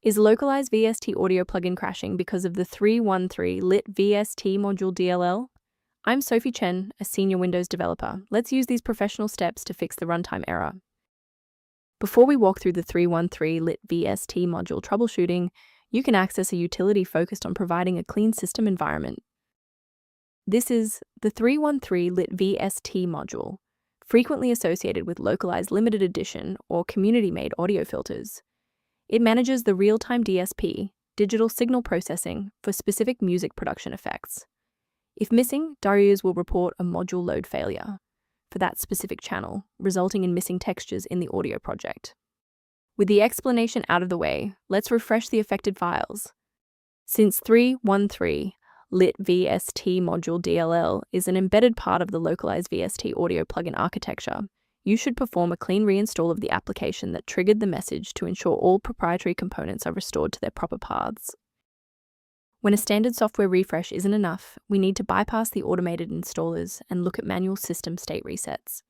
Is Localized VST audio plugin crashing because of the 313 Lit VST module DLL? I'm Sophie Chen, a senior Windows developer. Let's use these professional steps to fix the runtime error. Before we walk through the 313 Lit VST module troubleshooting, you can access a utility focused on providing a clean system environment. This is the 313 Lit VST module, frequently associated with localized limited edition or community-made audio filters. It manages the real-time DSP, digital signal processing, for specific music production effects. If missing, DAWs will report a module load failure for that specific channel, resulting in missing textures in the audio project. With the explanation out of the way, let's refresh the affected files. Since 313 Lit VST module DLL is an embedded part of the Localized VST audio plugin architecture, you should perform a clean reinstall of the application that triggered the message to ensure all proprietary components are restored to their proper paths. When a standard software refresh isn't enough, we need to bypass the automated installers and look at manual system state resets.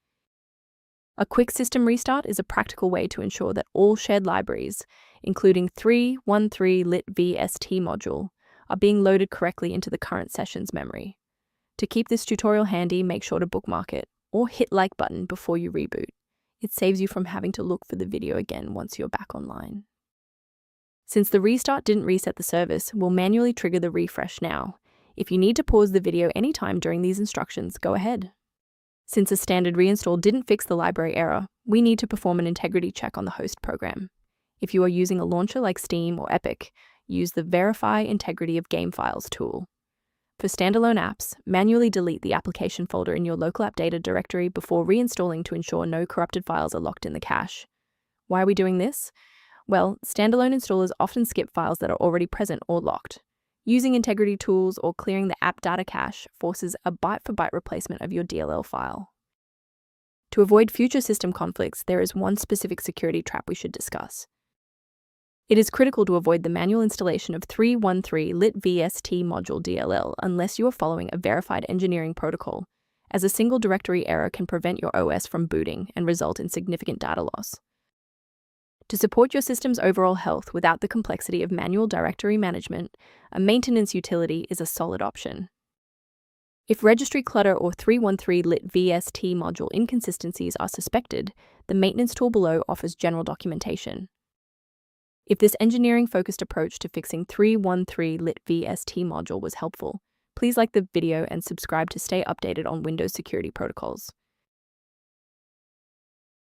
A quick system restart is a practical way to ensure that all shared libraries, including 313 Lit VST module, are being loaded correctly into the current session's memory. To keep this tutorial handy, make sure to bookmark it or hit like button before you reboot. It saves you from having to look for the video again once you're back online. Since the restart didn't reset the service, we'll manually trigger the refresh now. If you need to pause the video anytime during these instructions, go ahead. Since a standard reinstall didn't fix the library error, we need to perform an integrity check on the host program. If you are using a launcher like Steam or Epic, use the Verify Integrity of Game Files tool. For standalone apps, manually delete the application folder in your local app data directory before reinstalling to ensure no corrupted files are locked in the cache. Why are we doing this? Well, standalone installers often skip files that are already present or locked. Using integrity tools or clearing the app data cache forces a byte-for-byte replacement of your DLL file. To avoid future system conflicts, there is one specific security trap we should discuss. It is critical to avoid the manual installation of 313 Lit VST module DLL unless you are following a verified engineering protocol, as a single directory error can prevent your OS from booting and result in significant data loss. To support your system's overall health without the complexity of manual directory management, a maintenance utility is a solid option. If registry clutter or 313 Lit VST module inconsistencies are suspected, the maintenance tool below offers general documentation. If this engineering-focused approach to fixing 313 Lit VST module was helpful, please like the video and subscribe to stay updated on Windows security protocols.